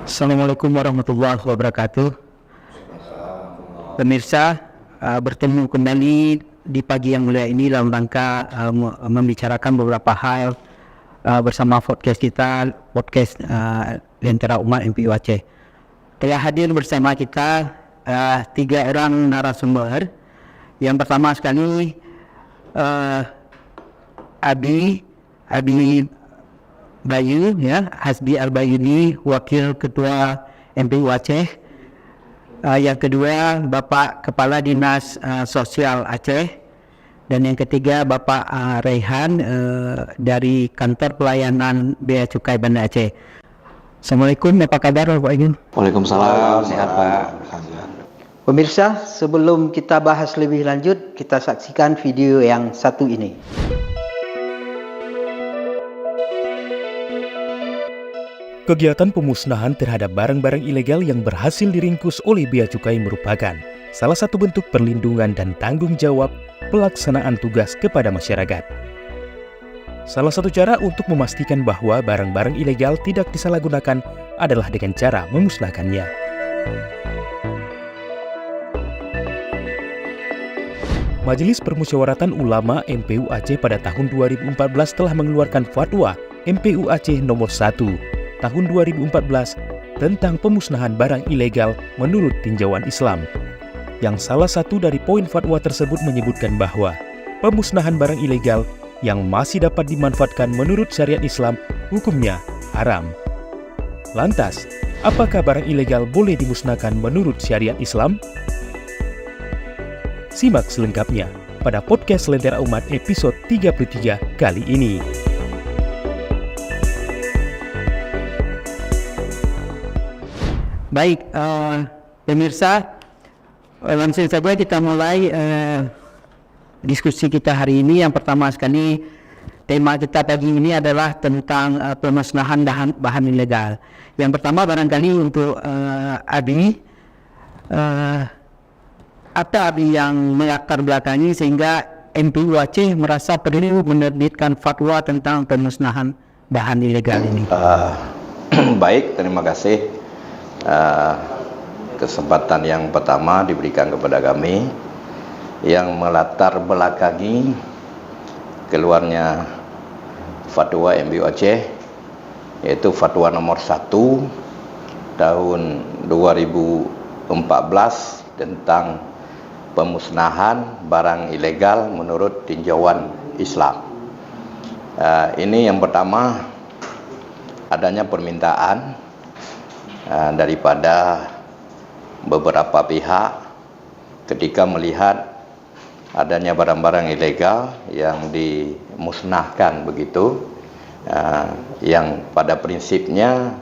Assalamualaikum warahmatullahi wabarakatuh. Pemirsa, bertemu kembali di pagi yang mulia ini dalam rangka membicarakan beberapa hal bersama podcast kita, podcast Lentera Umat MPU Aceh. Telah hadir bersama kita 3 orang narasumber. Yang pertama sekali Abi Bayu, ya, Hasbi Al-Bayuni, Wakil Ketua MPU Aceh. Yang kedua, Bapak Kepala Dinas Sosial Aceh. Dan yang ketiga, Bapak Rehan dari Kantor Pelayanan Bea Cukai Banda Aceh. Assalamualaikum, apa kabar Bapak Igun? Waalaikumsalam, sehat Pak. Pemirsa, sebelum kita bahas lebih lanjut, kita saksikan video yang satu ini. Kegiatan pemusnahan terhadap barang-barang ilegal yang berhasil diringkus oleh Bea Cukai merupakan salah satu bentuk perlindungan dan tanggung jawab pelaksanaan tugas kepada masyarakat. Salah satu cara untuk memastikan bahwa barang-barang ilegal tidak disalahgunakan adalah dengan cara memusnahkannya. Majelis Permusyawaratan Ulama MPU Aceh pada tahun 2014 telah mengeluarkan fatwa MPU Aceh nomor 1 tahun 2014 tentang pemusnahan barang ilegal menurut tinjauan Islam. Yang salah satu dari poin fatwa tersebut menyebutkan bahwa pemusnahan barang ilegal yang masih dapat dimanfaatkan menurut syariat Islam hukumnya haram. Lantas, apakah barang ilegal boleh dimusnahkan menurut syariat Islam? Simak selengkapnya pada podcast Lentera Umat episode 33 kali ini. Baik, pemirsa, langsung saja kita mulai diskusi kita hari ini. Yang pertama sekali, tema kita pagi ini adalah tentang pemusnahan bahan ilegal. Yang pertama barangkali untuk Abi, apa Abi yang melatar belakangi sehingga MPU Aceh merasa perlu menerbitkan fatwa tentang pemusnahan bahan ilegal ini? Baik, terima kasih. Kesempatan yang pertama diberikan kepada kami yang melatar belakangi keluarnya fatwa MPU Aceh, yaitu fatwa nomor 1 tahun 2014 tentang pemusnahan barang ilegal menurut tinjauan Islam. Ini yang pertama, adanya permintaan daripada beberapa pihak ketika melihat adanya barang-barang ilegal yang dimusnahkan begitu, yang pada prinsipnya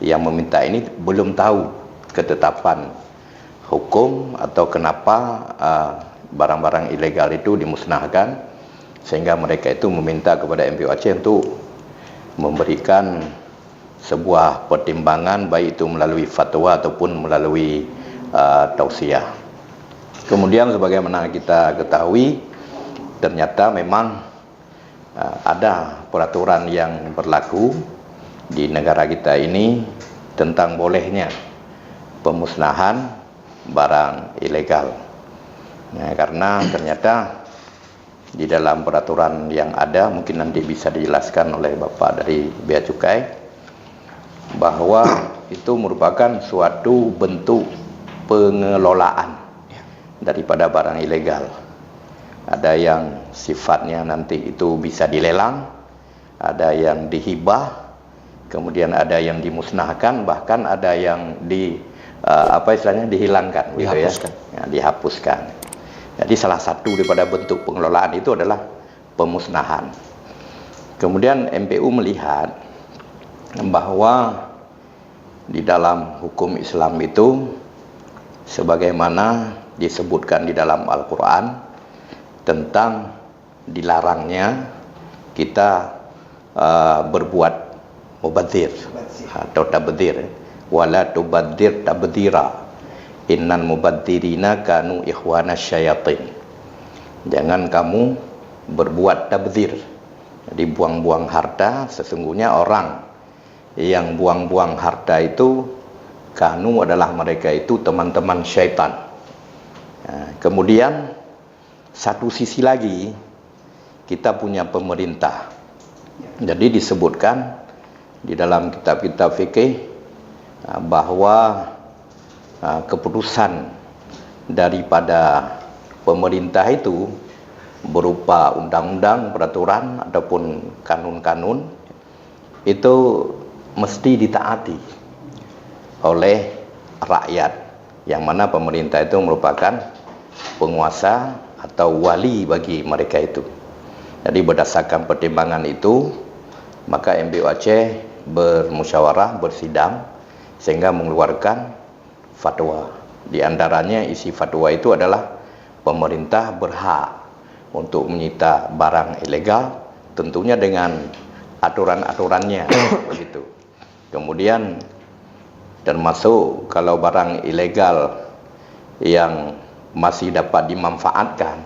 yang meminta ini belum tahu ketetapan hukum atau kenapa barang-barang ilegal itu dimusnahkan, sehingga mereka itu meminta kepada MPU Aceh untuk memberikan sebuah pertimbangan, baik itu melalui fatwa ataupun melalui tausiah. Kemudian sebagaimana kita ketahui, ternyata memang ada peraturan yang berlaku di negara kita ini tentang bolehnya pemusnahan barang ilegal. Karena ternyata di dalam peraturan yang ada, mungkin nanti bisa dijelaskan oleh Bapak dari Bea Cukai, bahwa itu merupakan suatu bentuk pengelolaan daripada barang ilegal. Ada yang sifatnya nanti itu bisa dilelang, ada yang dihibah, kemudian ada yang dimusnahkan, bahkan ada yang dihilangkan, dihapuskan. Gitu ya, dihapuskan. Jadi salah satu daripada bentuk pengelolaan itu adalah pemusnahan. Kemudian MPU melihat bahwa di dalam hukum Islam itu sebagaimana disebutkan di dalam Al-Quran tentang dilarangnya kita berbuat mubadzir atau tabdzir, wala tubadzir tabdzira, innal mubadzirina kanu ikhwana syayatin. Jangan kamu berbuat tabdzir, jadi buang-buang harta. Sesungguhnya orang yang buang-buang harta itu KANU adalah mereka itu teman-teman syaitan. Kemudian satu sisi lagi kita punya pemerintah. Jadi disebutkan di dalam kitab-kitab fikih bahwa keputusan daripada pemerintah itu berupa undang-undang, peraturan ataupun kanun-kanun itu mesti ditaati oleh rakyat, yang mana pemerintah itu merupakan penguasa atau wali bagi mereka itu. Jadi berdasarkan pertimbangan itu, maka MPU Aceh bermusyawarah, bersidang sehingga mengeluarkan fatwa. Di antaranya isi fatwa itu adalah pemerintah berhak untuk menyita barang ilegal, tentunya dengan aturan-aturannya begitu. Kemudian termasuk kalau barang ilegal yang masih dapat dimanfaatkan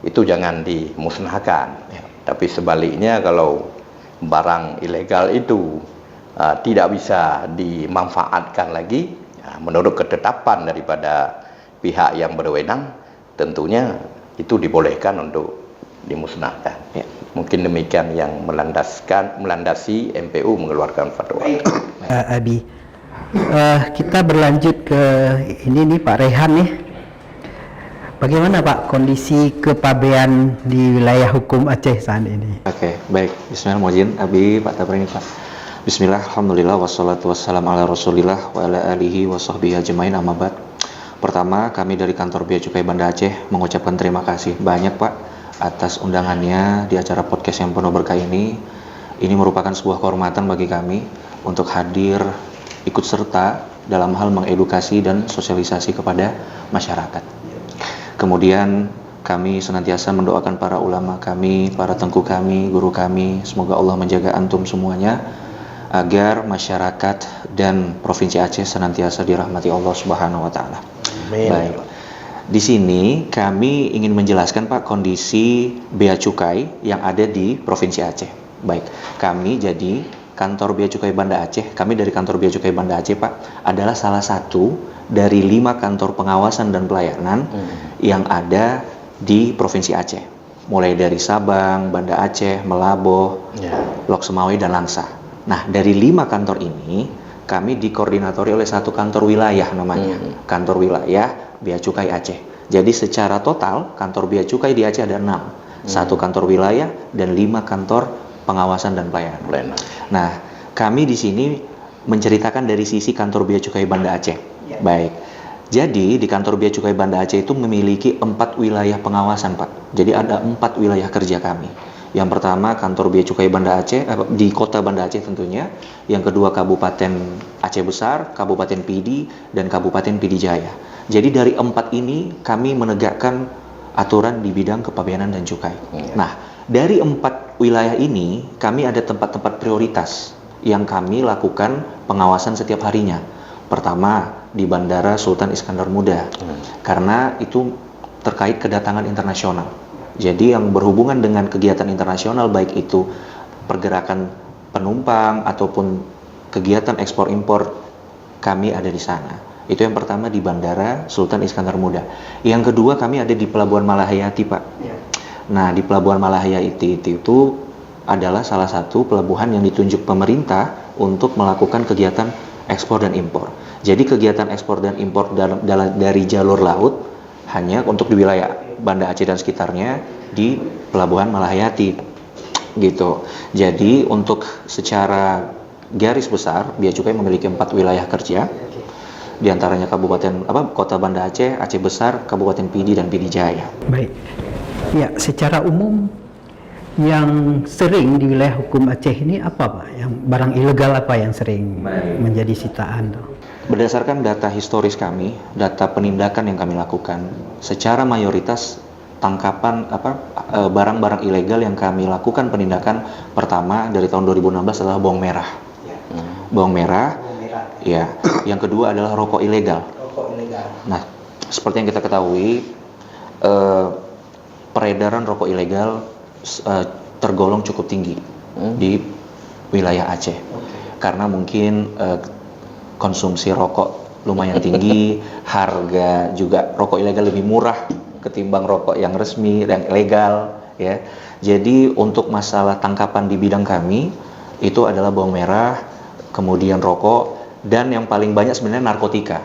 itu jangan dimusnahkan. Tapi sebaliknya kalau barang ilegal itu tidak bisa dimanfaatkan lagi, menurut ketetapan daripada pihak yang berwenang, tentunya itu dibolehkan untuk dimusnahkan. Mungkin demikian yang melandasi MPU mengeluarkan fatwa. Abi, kita berlanjut ke ini nih Pak Rehan nih. Bagaimana Pak kondisi kepabean di wilayah hukum Aceh saat ini? Oke, baik. Bismillahirrahmanirrahim. Abi, Pak Tabrini, Pak. Bismillah, alhamdulillah, wassalatu wassalamu ala rasulillah wa ala alihi wa sahbihi ajmain, amma ba'd. Pertama, kami dari kantor Bea Cukai Banda Aceh mengucapkan terima kasih banyak Pak atas undangannya di acara podcast yang penuh berkah ini. Ini merupakan sebuah kehormatan bagi kami untuk hadir ikut serta dalam hal mengedukasi dan sosialisasi kepada masyarakat. Kemudian kami senantiasa mendoakan para ulama kami, para tengku kami, guru kami, semoga Allah menjaga antum semuanya agar masyarakat dan Provinsi Aceh senantiasa dirahmati Allah Subhanahu wa taala. Baik. Di sini kami ingin menjelaskan Pak kondisi bea cukai yang ada di Provinsi Aceh. Baik. Kami jadi kantor Bea Cukai Banda Aceh, kami dari kantor Bea Cukai Banda Aceh Pak adalah salah satu dari 5 kantor pengawasan dan pelayanan yang ada di Provinsi Aceh. Mulai dari Sabang, Banda Aceh, Melaboh, Lok Semawe dan Langsa. Nah, dari 5 kantor ini kami dikoordinatori oleh satu kantor wilayah namanya, kantor wilayah Bea Cukai Aceh. Jadi secara total kantor Bea Cukai di Aceh ada 6, satu kantor wilayah dan 5 kantor pengawasan dan pelayanan. Nah, kami di sini menceritakan dari sisi kantor Bea Cukai Banda Aceh. Baik. Jadi di kantor Bea Cukai Banda Aceh itu memiliki 4 wilayah pengawasan Pak. Jadi ada 4 wilayah kerja kami. Yang pertama kantor Bea Cukai Banda Aceh di kota Banda Aceh tentunya. Yang kedua Kabupaten Aceh Besar, Kabupaten Pidi, dan Kabupaten Pidi Jaya. Jadi dari 4 ini kami menegakkan aturan di bidang kepabeanan dan cukai. Nah, dari 4 wilayah ini kami ada tempat-tempat prioritas yang kami lakukan pengawasan setiap harinya. Pertama di Bandara Sultan Iskandar Muda, karena itu terkait kedatangan internasional. Jadi yang berhubungan dengan kegiatan internasional, baik itu pergerakan penumpang ataupun kegiatan ekspor impor, kami ada di sana. Itu yang pertama di Bandara Sultan Iskandar Muda. Yang kedua kami ada di Pelabuhan Malahayati Pak. Nah di Pelabuhan Malahayati itu adalah salah satu pelabuhan yang ditunjuk pemerintah untuk melakukan kegiatan ekspor dan impor. Jadi kegiatan ekspor dan impor dari jalur laut hanya untuk di wilayah Banda Aceh dan sekitarnya di Pelabuhan Malahayati gitu. Jadi untuk secara garis besar Bea Cukai memiliki 4 wilayah kerja, di antaranya Kota Banda Aceh, Aceh Besar, Kabupaten Pidi dan Pidi Jaya. Baik. Ya, secara umum yang sering di wilayah hukum Aceh ini apa Pak? Yang barang ilegal apa yang sering menjadi sitaan? Berdasarkan data historis kami, data penindakan yang kami lakukan, secara mayoritas tangkapan barang-barang ilegal yang kami lakukan penindakan pertama dari tahun 2016 adalah bawang merah. Bawang merah. Ya. Yang kedua adalah rokok ilegal. Nah, seperti yang kita ketahui, peredaran rokok ilegal tergolong cukup tinggi di wilayah Aceh, karena mungkin konsumsi rokok lumayan tinggi, harga juga rokok ilegal lebih murah ketimbang rokok yang resmi, yang legal, ya. Jadi untuk masalah tangkapan di bidang kami itu adalah bawang merah, kemudian rokok, dan yang paling banyak sebenarnya narkotika.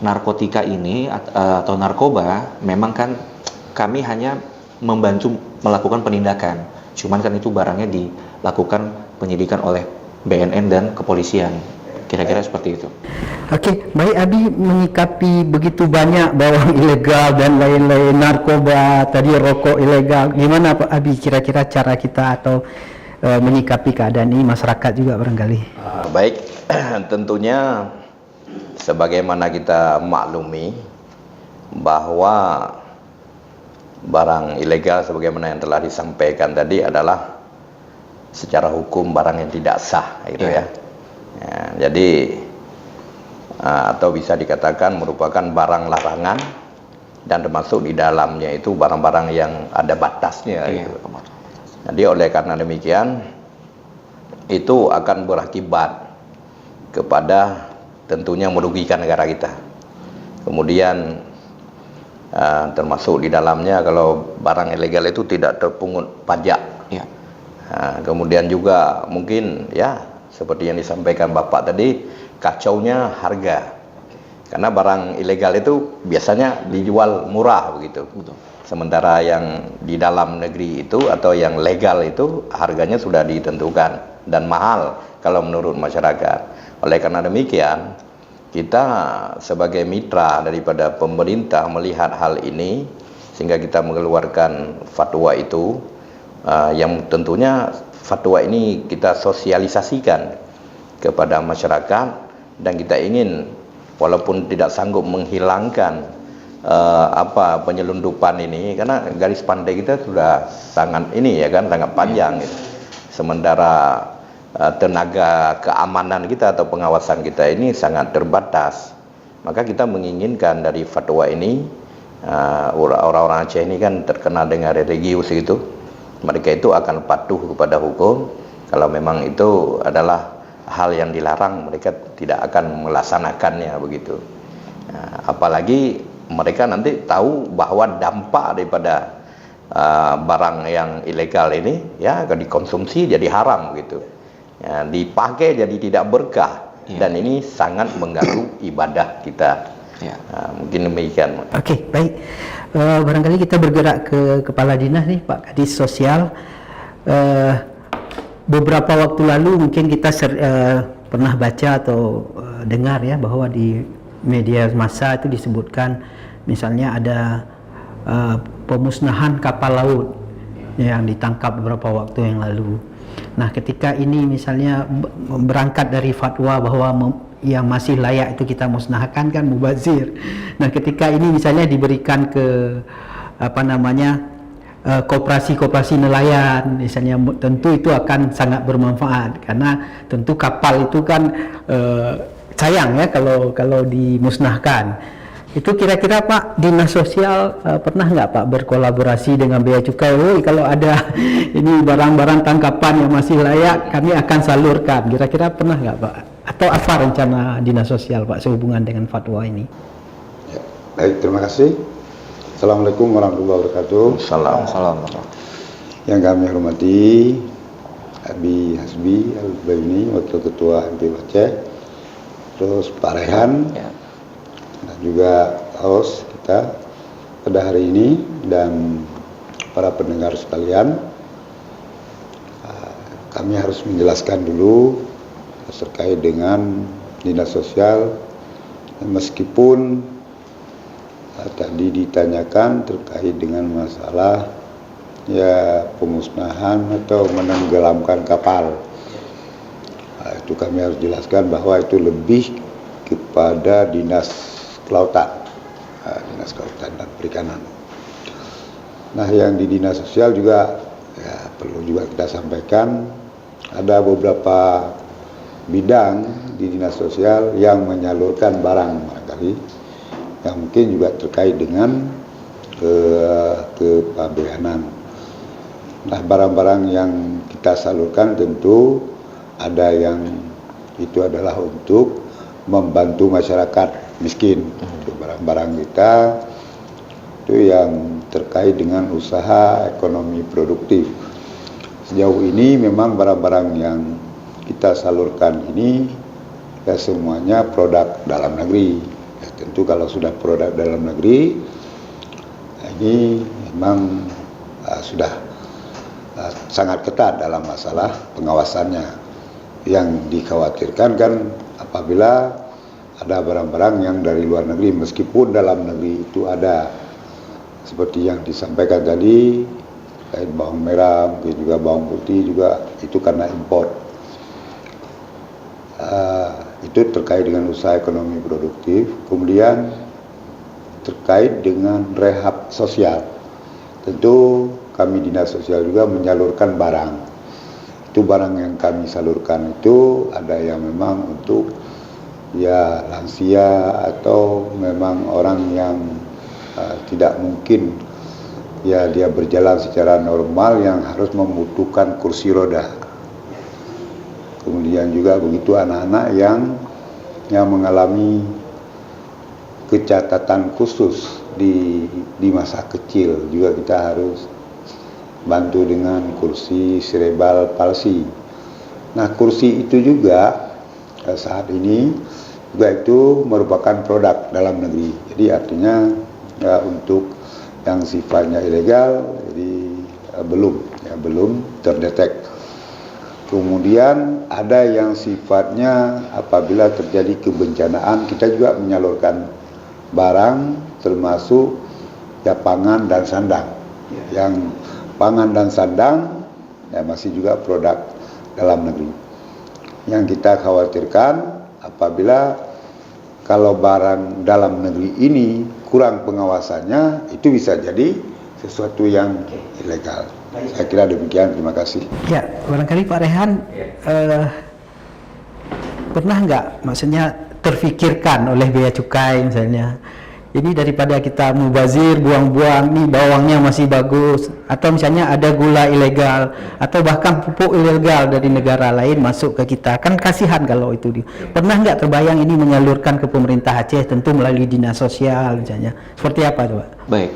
Narkotika ini atau narkoba memang kan kami hanya membantu melakukan penindakan. Cuman kan itu barangnya dilakukan penyidikan oleh BNN dan kepolisian. Kira-kira seperti itu. Oke, baik Abi, menyikapi begitu banyak bawang ilegal dan lain-lain, narkoba, tadi rokok ilegal, gimana Pak Abi kira-kira cara kita atau menyikapi keadaan ini, masyarakat juga barangkali? Baik, tentunya sebagaimana kita maklumi bahwa barang ilegal sebagaimana yang telah disampaikan tadi adalah secara hukum barang yang tidak sah, gitu ya. Jadi atau bisa dikatakan merupakan barang larangan, dan termasuk di dalamnya itu barang-barang yang ada batasnya, gitu. Jadi oleh karena demikian itu akan berakibat kepada tentunya merugikan negara kita. Kemudian termasuk di dalamnya kalau barang ilegal itu tidak terpungut pajak. Kemudian juga mungkin ya seperti yang disampaikan Bapak tadi, kacaunya harga. Karena barang ilegal itu biasanya dijual murah begitu. Sementara yang di dalam negeri itu atau yang legal itu harganya sudah ditentukan dan mahal kalau menurut masyarakat. Oleh karena demikian, kita sebagai mitra daripada pemerintah melihat hal ini sehingga kita mengeluarkan fatwa itu, yang tentunya fatwa ini kita sosialisasikan kepada masyarakat, dan kita ingin walaupun tidak sanggup menghilangkan penyelundupan ini, karena garis pantai kita sudah sangat ini ya kan, sangat panjang gitu. Sementara tenaga keamanan kita atau pengawasan kita ini sangat terbatas. Maka kita menginginkan dari fatwa ini, orang-orang Aceh ini kan terkenal dengan religius gitu, mereka itu akan patuh kepada hukum. Kalau memang itu adalah hal yang dilarang, mereka tidak akan melaksanakannya begitu. Apalagi mereka nanti tahu bahwa dampak daripada barang yang ilegal ini ya dikonsumsi jadi haram gitu, ya, dipakai jadi tidak berkah, dan ini sangat mengganggu ibadah kita. Mungkin demikian. Oke, baik. Barangkali kita bergerak ke Kepala Dinas nih, Pak Kadis Sosial. Beberapa waktu lalu mungkin kita pernah baca atau dengar ya bahwa di media massa itu disebutkan misalnya ada pemusnahan kapal laut yang ditangkap beberapa waktu yang lalu. Nah, ketika ini misalnya berangkat dari fatwa bahwa yang masih layak itu kita musnahkan kan mubazir. Nah, ketika ini misalnya diberikan ke koperasi-koperasi nelayan misalnya, tentu itu akan sangat bermanfaat karena tentu kapal itu kan sayang ya kalau dimusnahkan. Itu kira-kira Pak Dinas Sosial pernah nggak Pak berkolaborasi dengan Bea Cukai? Kalau ada ini barang-barang tangkapan yang masih layak, kami akan salurkan. Kira-kira pernah nggak Pak? Atau apa rencana Dinas Sosial Pak sehubungan dengan fatwa ini? Ya, baik, terima kasih. Assalamualaikum warahmatullahi wabarakatuh. Salam. Yang kami hormati Abi Hasbi Al-Baini, Wakil Ketua MPU Aceh, terus Pak Rehan, dan juga host kita pada hari ini, dan para pendengar sekalian. Kami harus menjelaskan dulu terkait dengan Dinas Sosial, meskipun tadi ditanyakan terkait dengan masalah ya pemusnahan atau menenggelamkan kapal. Itu kami harus jelaskan bahwa itu lebih kepada Dinas Kelautan, Dinas Kelautan dan Perikanan. Nah, yang di Dinas Sosial juga ya, perlu juga kita sampaikan, ada beberapa bidang di Dinas Sosial yang menyalurkan barang barangkali yang mungkin juga terkait dengan kepabeanan. Nah, barang-barang yang kita salurkan tentu ada yang itu adalah untuk membantu masyarakat miskin. Itu barang-barang kita itu yang terkait dengan usaha ekonomi produktif. Sejauh ini memang barang-barang yang kita salurkan ini ya semuanya produk dalam negeri. Ya, tentu kalau sudah produk dalam negeri, ini memang sudah sangat ketat dalam masalah pengawasannya. Yang dikhawatirkan kan apabila ada barang-barang yang dari luar negeri, meskipun dalam negeri itu ada, seperti yang disampaikan tadi, kayak bawang merah, mungkin juga bawang putih juga, itu karena impor. Itu terkait dengan usaha ekonomi produktif. Kemudian terkait dengan rehab sosial, tentu kami dinas sosial juga menyalurkan barang. Itu barang yang kami salurkan itu ada yang memang untuk ya lansia atau memang orang yang tidak mungkin ya dia berjalan secara normal yang harus membutuhkan kursi roda. Kemudian juga begitu anak-anak yang mengalami kecacatan khusus di masa kecil, juga kita harus bantu dengan kursi cerebral palsy. Nah, kursi itu juga saat ini juga itu merupakan produk dalam negeri. Jadi artinya ya, untuk yang sifatnya ilegal jadi belum terdetek. Kemudian ada yang sifatnya apabila terjadi kebencanaan, kita juga menyalurkan barang termasuk ya pangan dan sandang. Yang pangan dan sandang ya masih juga produk dalam negeri. Yang kita khawatirkan apabila kalau barang dalam negeri ini kurang pengawasannya, itu bisa jadi sesuatu yang ilegal. Saya kira demikian, terima kasih. Ya, barangkali Pak Rehan pernah nggak, maksudnya terfikirkan oleh bea cukai misalnya, ini daripada kita mubazir, buang-buang, nih bawangnya masih bagus, atau misalnya ada gula ilegal, atau bahkan pupuk ilegal dari negara lain masuk ke kita, kan kasihan kalau itu. Pernah nggak terbayang ini menyalurkan ke pemerintah Aceh, tentu melalui dinas sosial misalnya, seperti apa coba? Baik,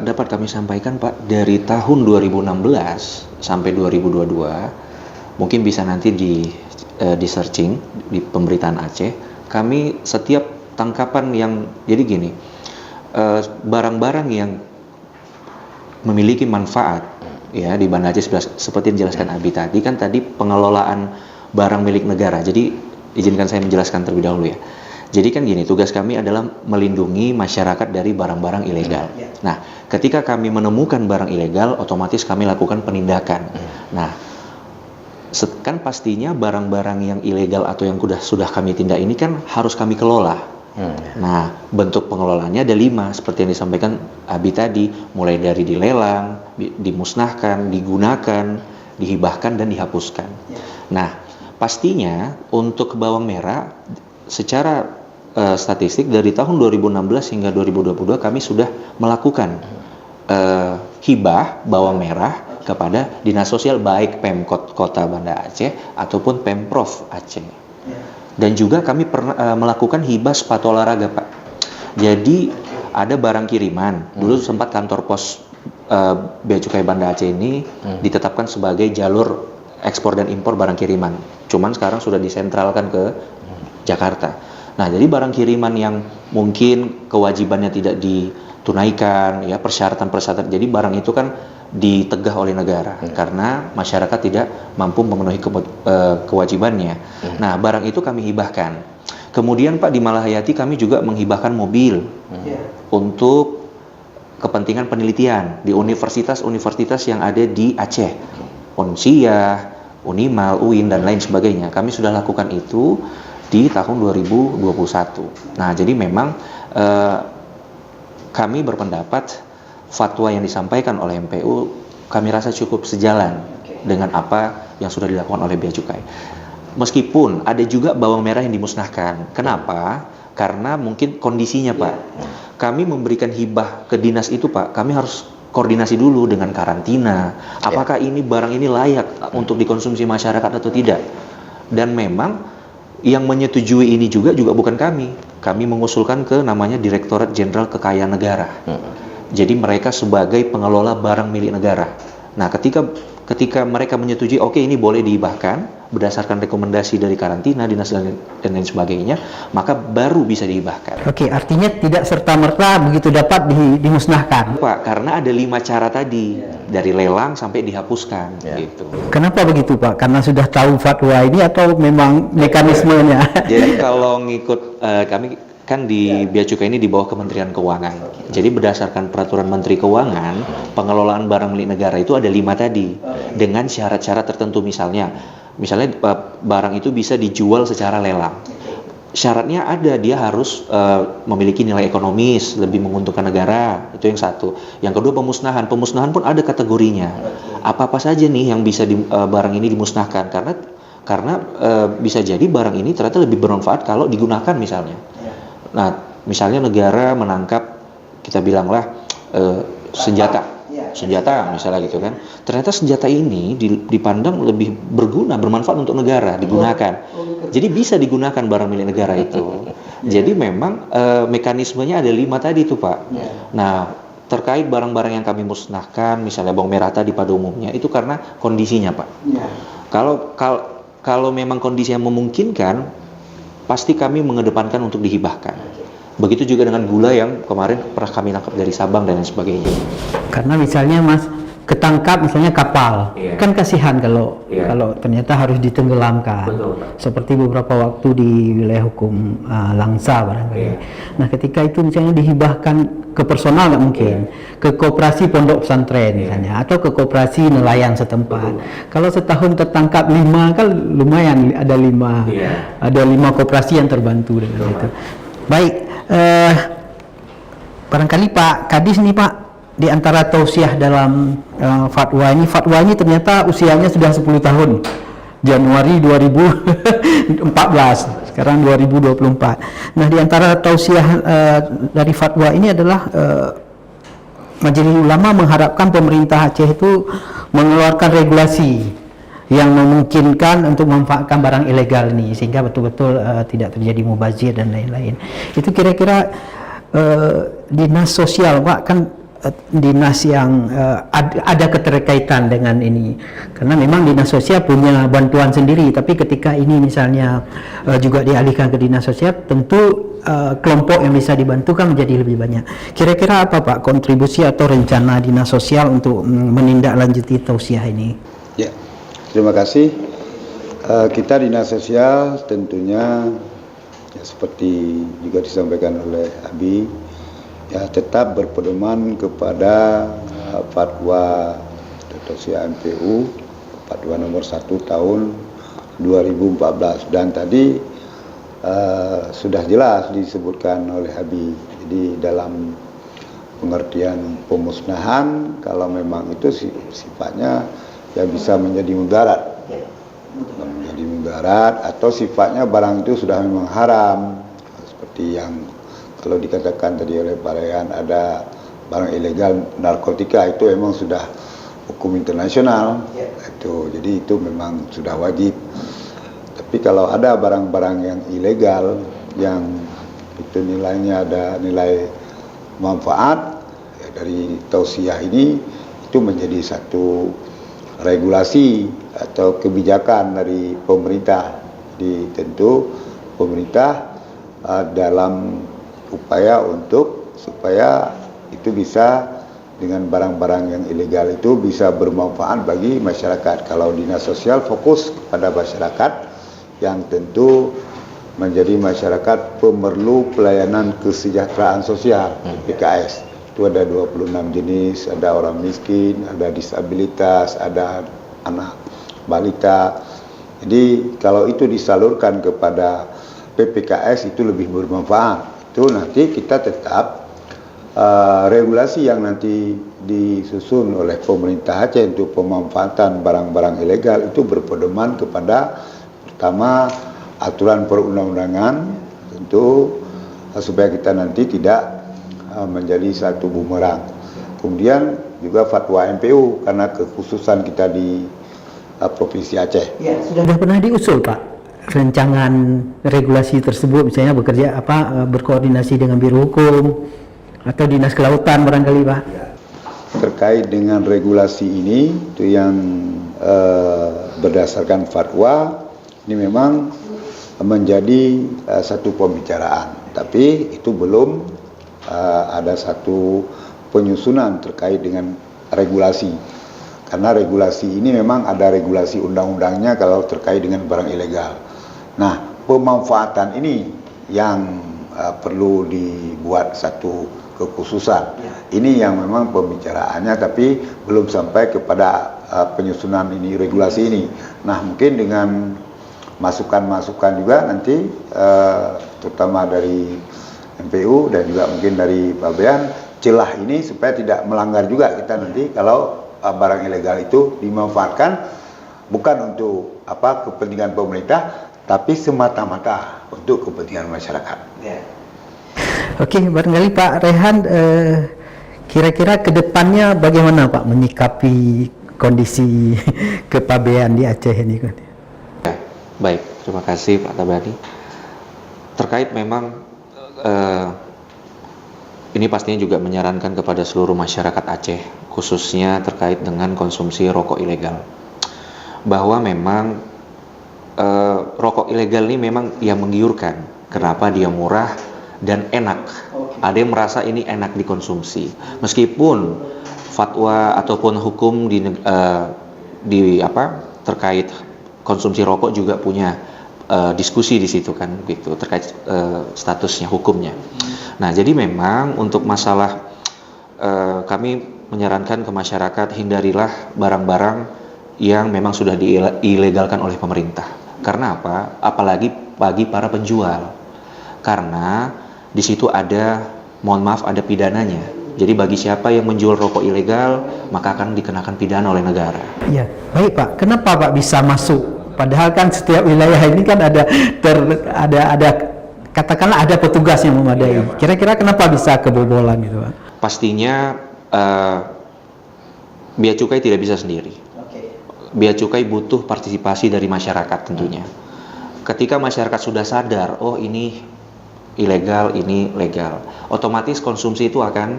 dapat kami sampaikan Pak, dari tahun 2016 sampai 2022, mungkin bisa nanti di searching di pemberitaan Aceh, kami setiap tangkapan yang, jadi gini, barang-barang yang memiliki manfaat ya di Banda Aceh seperti yang dijelaskan Abi tadi, kan tadi pengelolaan barang milik negara. Jadi izinkan saya menjelaskan terlebih dahulu ya. Jadi kan gini, tugas kami adalah melindungi masyarakat dari barang-barang ilegal. Nah, ketika kami menemukan barang ilegal, otomatis kami lakukan penindakan. Nah, kan pastinya barang-barang yang ilegal atau yang sudah kami tindak ini kan harus kami kelola. Nah, bentuk pengelolaannya ada 5 seperti yang disampaikan Abi tadi, mulai dari dilelang, dimusnahkan, digunakan, dihibahkan dan dihapuskan. Nah, pastinya untuk bawang merah secara statistik dari tahun 2016 hingga 2022 kami sudah melakukan hibah bawang merah kepada dinas sosial baik Pemkot Kota Banda Aceh ataupun Pemprov Aceh. Dan juga kami pernah melakukan hibah sepatu olahraga, Pak. Jadi ada barang kiriman. Dulu sempat kantor pos Bea Cukai Banda Aceh ini ditetapkan sebagai jalur ekspor dan impor barang kiriman. Cuman sekarang sudah disentralkan ke Jakarta. Nah, jadi barang kiriman yang mungkin kewajibannya tidak ditunaikan, ya persyaratan-persyaratan. Jadi barang itu kan ditegah oleh negara karena masyarakat tidak mampu memenuhi kewajibannya. Nah, barang itu kami hibahkan. Kemudian Pak, di Malahayati kami juga menghibahkan mobil untuk kepentingan penelitian di universitas-universitas yang ada di Aceh, Unsiah, Unimal, UIN dan lain sebagainya. Kami sudah lakukan itu di tahun 2021. Nah, jadi memang kami berpendapat fatwa yang disampaikan oleh MPU kami rasa cukup sejalan dengan apa yang sudah dilakukan oleh Bea Cukai. Meskipun ada juga bawang merah yang dimusnahkan. Kenapa? Karena mungkin kondisinya, Pak. Kami memberikan hibah ke dinas itu, Pak. Kami harus koordinasi dulu dengan karantina. Apakah ini barang ini layak untuk dikonsumsi masyarakat atau tidak? Dan memang Yang menyetujui ini juga bukan kami. Kami mengusulkan ke namanya Direktorat Jenderal Kekayaan Negara. Jadi mereka sebagai pengelola barang milik negara. Nah, ketika mereka menyetujui, oke, ini boleh dihibahkan berdasarkan rekomendasi dari karantina, dinas dan lain sebagainya, maka baru bisa dihibahkan. Oke, artinya tidak serta-merta begitu dapat dimusnahkan. Pak, karena ada 5 cara tadi, dari lelang sampai dihapuskan. Gitu. Kenapa begitu Pak? Karena sudah tahu fatwa ini atau memang mekanismenya? Jadi kalau ngikut kami kan di Bea Cukai ini di bawah Kementerian Keuangan. Jadi berdasarkan peraturan Menteri Keuangan, pengelolaan barang milik negara itu ada 5 tadi dengan syarat-syarat tertentu, misalnya barang itu bisa dijual secara lelang. Syaratnya ada, dia harus memiliki nilai ekonomis, lebih menguntungkan negara, itu yang satu. Yang kedua pemusnahan pun ada kategorinya. Apa-apa saja nih yang bisa barang ini dimusnahkan, karena bisa jadi barang ini ternyata lebih bermanfaat kalau digunakan misalnya. Nah, misalnya negara menangkap, kita bilanglah senjata misalnya gitu kan. Ternyata senjata ini dipandang lebih bermanfaat untuk negara, digunakan. Jadi bisa digunakan barang milik negara itu. Jadi memang mekanismenya ada 5 tadi tuh Pak. Nah, terkait barang-barang yang kami musnahkan, misalnya bawang merah tadi pada umumnya, itu karena kondisinya Pak. Kalau memang kondisi yang memungkinkan, pasti kami mengedepankan untuk dihibahkan. Begitu juga dengan gula yang kemarin pernah kami tangkap dari Sabang dan lain sebagainya. Karena misalnya Mas ketangkap misalnya kapal, kan kasihan kalau ternyata harus ditenggelamkan. Seperti beberapa waktu di wilayah hukum Langsa barangkali. Nah, ketika itu misalnya dihibahkan ke personal nggak mungkin, ke koperasi pondok pesantren misalnya, atau ke koperasi nelayan setempat. Kalau setahun tertangkap 5 kan lumayan, ada 5 koperasi yang terbantu dengan itu. Baik, barangkali Pak Kadis nih Pak, di antara tausiah dalam fatwa ini ternyata usianya sudah 10 tahun. Januari 2014, sekarang 2024. Nah, di antara tausiah dari fatwa ini adalah Majelis Ulama mengharapkan pemerintah Aceh itu mengeluarkan regulasi yang memungkinkan untuk memanfaatkan barang ilegal ini sehingga betul-betul tidak terjadi mubazir dan lain-lain. Itu kira-kira dinas sosial Pak, kan dinas yang ada keterkaitan dengan ini, karena memang dinas sosial punya bantuan sendiri, tapi ketika ini misalnya juga dialihkan ke dinas sosial, tentu kelompok yang bisa dibantu kan menjadi lebih banyak. Kira-kira apa Pak kontribusi atau rencana dinas sosial untuk menindaklanjuti tausiah ini? Ya, terima kasih. Kita dinas sosial tentunya ya, seperti juga disampaikan oleh Abi, ya tetap berpedoman kepada fatwa tausiah MPU, fatwa nomor 1 tahun 2014, dan tadi sudah jelas disebutkan oleh Abi. Jadi dalam pengertian pemusnahan, kalau memang itu sifatnya ya bisa menjadi mudarat, atau sifatnya barang itu sudah memang haram, seperti yang kalau dikatakan tadi oleh Pak Rehan ada barang ilegal narkotika, itu memang sudah hukum internasional, itu jadi itu memang sudah wajib. Tapi kalau ada barang-barang yang ilegal yang itu nilainya ada nilai manfaat ya, dari tausiah ini itu menjadi satu regulasi atau kebijakan dari pemerintah. Jadi tentu pemerintah dalam upaya untuk supaya itu bisa dengan barang-barang yang ilegal itu bisa bermanfaat bagi masyarakat. Kalau dinas sosial fokus pada masyarakat yang tentu menjadi masyarakat pemerlu pelayanan kesejahteraan sosial, PKS. Itu ada 26 jenis, ada orang miskin, ada disabilitas, ada anak balita. Jadi kalau itu disalurkan kepada PPKS itu lebih bermanfaat. Itu nanti kita tetap regulasi yang nanti disusun oleh pemerintah Aceh untuk pemanfaatan barang-barang ilegal itu berpedoman kepada pertama aturan perundang-undangan, tentu supaya kita nanti tidak menjadi satu bumerang. Kemudian juga fatwa MPU karena kekhususan kita di Provinsi Aceh. Ya, sudah pernah diusul Pak rancangan regulasi tersebut, misalnya berkoordinasi dengan Biro Hukum atau Dinas Kelautan barangkali Pak? Terkait dengan regulasi ini itu yang berdasarkan fatwa ini memang menjadi satu pembicaraan, tapi itu belum ada satu penyusunan terkait dengan regulasi, karena regulasi ini memang ada regulasi undang-undangnya kalau terkait dengan barang ilegal. Nah, pemanfaatan ini yang perlu dibuat satu kekhususan. Ini yang memang pembicaraannya, tapi belum sampai kepada penyusunan ini, regulasi ini. Nah, mungkin dengan masukan-masukan juga nanti, terutama dari MPU dan juga mungkin dari Pabean, celah ini supaya tidak melanggar juga kita nanti kalau barang ilegal itu dimanfaatkan bukan untuk kepentingan pemerintah, tapi semata-mata untuk kepentingan masyarakat. Oke, barangkali Pak Rehan, kira-kira kedepannya bagaimana Pak menyikapi kondisi kepabean di Aceh ini? Baik, terima kasih Pak Tabari. Terkait memang ini pastinya juga menyarankan kepada seluruh masyarakat Aceh, khususnya terkait dengan konsumsi rokok ilegal, bahwa memang rokok ilegal ini memang yang menggiurkan. Kenapa dia murah dan enak? Ada yang merasa ini enak dikonsumsi, meskipun fatwa ataupun hukum terkait konsumsi rokok juga punya diskusi di situ kan, gitu, terkait statusnya, hukumnya. Nah, jadi memang untuk masalah kami menyarankan ke masyarakat, hindarilah barang-barang yang memang sudah diilegalkan oleh pemerintah. Karena apa? Apalagi bagi para penjual. Karena di situ ada, mohon maaf, ada pidananya. Jadi bagi siapa yang menjual rokok ilegal, maka akan dikenakan pidana oleh negara. Iya, baik Pak. Kenapa Pak bisa masuk? Padahal kan setiap wilayah ini kan ada katakanlah ada petugas yang memadai. Kira-kira kenapa bisa kebobolan gitu Pak? Pastinya Bea Cukai tidak bisa sendiri. Bea Cukai butuh partisipasi dari masyarakat tentunya. Ketika masyarakat sudah sadar, oh ini ilegal, ini legal, otomatis konsumsi itu akan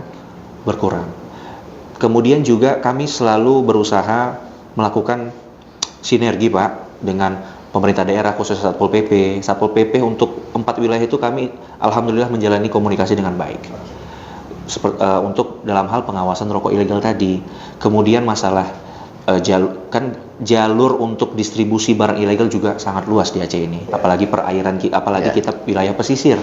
berkurang. Kemudian juga kami selalu berusaha melakukan sinergi Pak dengan pemerintah daerah, khususnya Satpol PP. Satpol PP untuk 4 wilayah itu kami alhamdulillah menjalani komunikasi dengan baik. Untuk dalam hal pengawasan rokok ilegal tadi. Kemudian masalah jalur untuk distribusi barang ilegal juga sangat luas di Aceh ini, apalagi perairan, apalagi kita wilayah pesisir,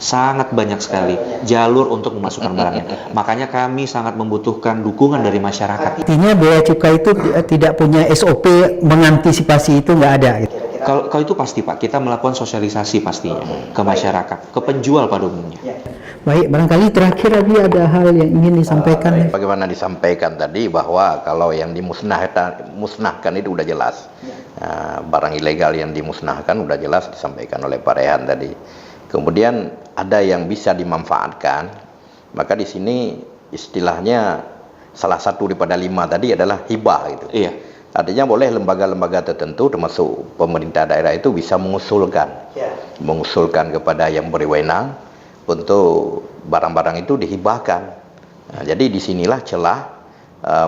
sangat banyak sekali jalur untuk memasukkan barangnya. Makanya kami sangat membutuhkan dukungan dari masyarakat. Artinya Bea Cukai itu tidak punya SOP mengantisipasi itu, nggak ada gitu. Kalau itu pasti Pak, kita melakukan sosialisasi pastinya ke masyarakat, ke penjual pada umumnya. Baik, barangkali terakhir lagi ada hal yang ingin disampaikan. Bagaimana disampaikan tadi bahwa kalau yang dimusnahkan itu udah jelas. Barang ilegal yang dimusnahkan udah jelas disampaikan oleh Pak Rehan tadi. Kemudian ada yang bisa dimanfaatkan, maka di sini istilahnya salah satu daripada 5 tadi adalah hibah gitu. Iya. Artinya boleh lembaga-lembaga tertentu termasuk pemerintah daerah itu bisa mengusulkan kepada yang berwenang untuk barang-barang itu dihibahkan. Nah, jadi disinilah celah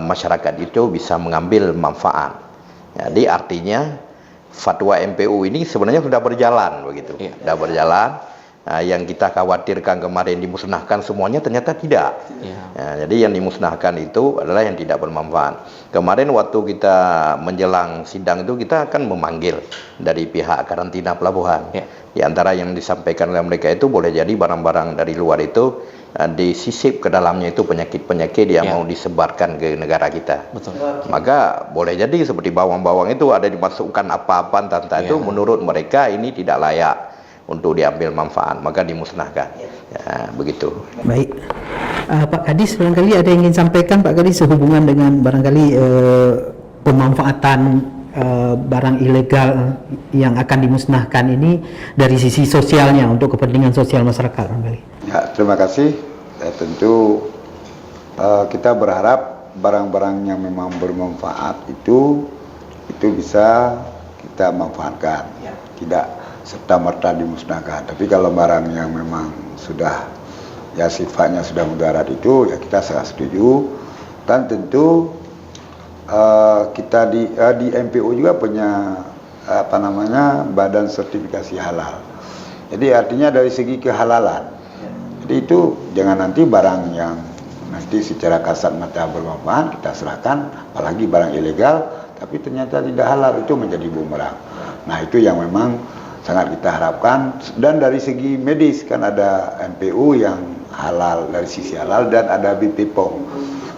masyarakat itu bisa mengambil manfaat. Jadi artinya fatwa MPU ini sebenarnya sudah berjalan begitu, sudah berjalan. Yang kita khawatirkan kemarin dimusnahkan semuanya ternyata tidak. Jadi yang dimusnahkan itu adalah yang tidak bermanfaat. Kemarin waktu kita menjelang sidang itu kita akan memanggil dari pihak karantina pelabuhan. Di antara yang disampaikan oleh mereka itu boleh jadi barang-barang dari luar itu disisip ke dalamnya itu penyakit-penyakit yang mau disebarkan ke negara kita. Betul. Maka boleh jadi seperti bawang-bawang itu ada dimasukkan apa-apa entah itu menurut mereka ini tidak layak untuk diambil manfaat, maka dimusnahkan. Begitu. Baik, Pak Kadis, barangkali ada yang ingin sampaikan Pak Kadis sehubungan dengan barangkali pemanfaatan barang ilegal yang akan dimusnahkan ini dari sisi sosialnya untuk kepentingan sosial masyarakat barangkali. Ya, terima kasih. Tentu kita berharap barang-barang yang memang bermanfaat itu bisa kita manfaatkan. tidak serta-merta dimusnahkan. Tapi kalau barang yang memang sudah ya sifatnya sudah mudarat itu ya kita sangat setuju. Dan tentu kita di MPU juga punya badan sertifikasi halal. Jadi artinya dari segi kehalalan. Jadi itu jangan nanti barang yang nanti secara kasat mata bermanfaat kita serahkan, apalagi barang ilegal tapi ternyata tidak halal, itu menjadi bumerang. Nah itu yang memang sangat kita harapkan. Dan dari segi medis kan ada MPU yang halal dari sisi halal dan ada BPOM.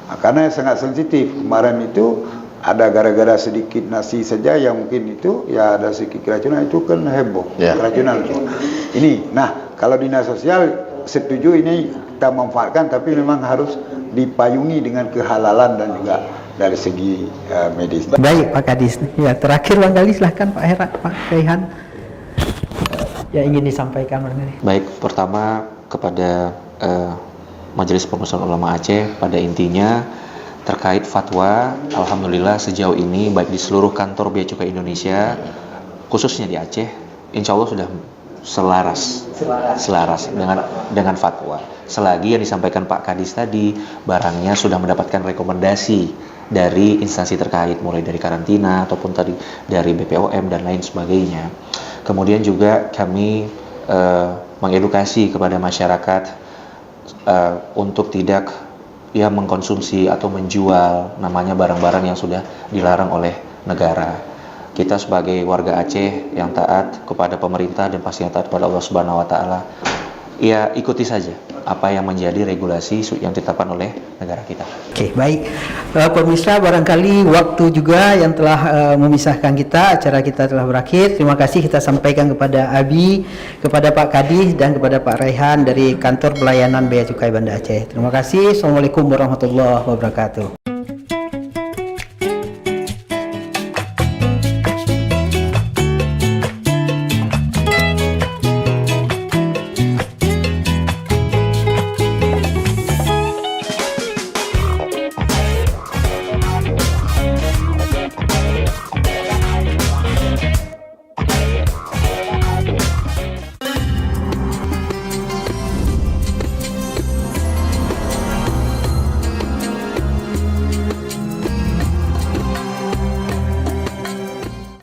Nah, karena sangat sensitif. Kemarin itu ada gara-gara sedikit nasi saja yang mungkin itu ya ada sedikit keracunan, itu kan heboh keracunan itu. Ini, nah kalau dinas sosial setuju ini kita manfaatkan, tapi memang harus dipayungi dengan kehalalan dan juga dari segi medis. Baik Pak Kadis. Ya terakhir barangkali silahkan Pak Herat, Pak Rehan. Ya ingin disampaikan barangkali. Baik, pertama kepada Majelis Permusyawaratan Ulama Aceh, pada intinya terkait fatwa, alhamdulillah sejauh ini baik di seluruh kantor Bea Cukai Indonesia, khususnya di Aceh, insya Allah sudah selaras dengan fatwa. Selagi yang disampaikan Pak Kadis tadi, barangnya sudah mendapatkan rekomendasi dari instansi terkait, mulai dari karantina ataupun tadi dari BPOM dan lain sebagainya. Kemudian juga kami mengedukasi kepada masyarakat untuk tidak mengkonsumsi atau menjual namanya barang-barang yang sudah dilarang oleh negara. Kita sebagai warga Aceh yang taat kepada pemerintah dan pastinya taat kepada Allah Subhanahu wa taala, ya ikuti saja apa yang menjadi regulasi yang ditetapkan oleh negara kita. Oke, baik. Pemirsa, barangkali waktu juga yang telah memisahkan kita, acara kita telah berakhir. Terima kasih kita sampaikan kepada Abi, kepada Pak Kadis dan kepada Pak Rehan dari Kantor Pelayanan Bea Cukai Banda Aceh. Terima kasih. Assalamualaikum warahmatullahi wabarakatuh.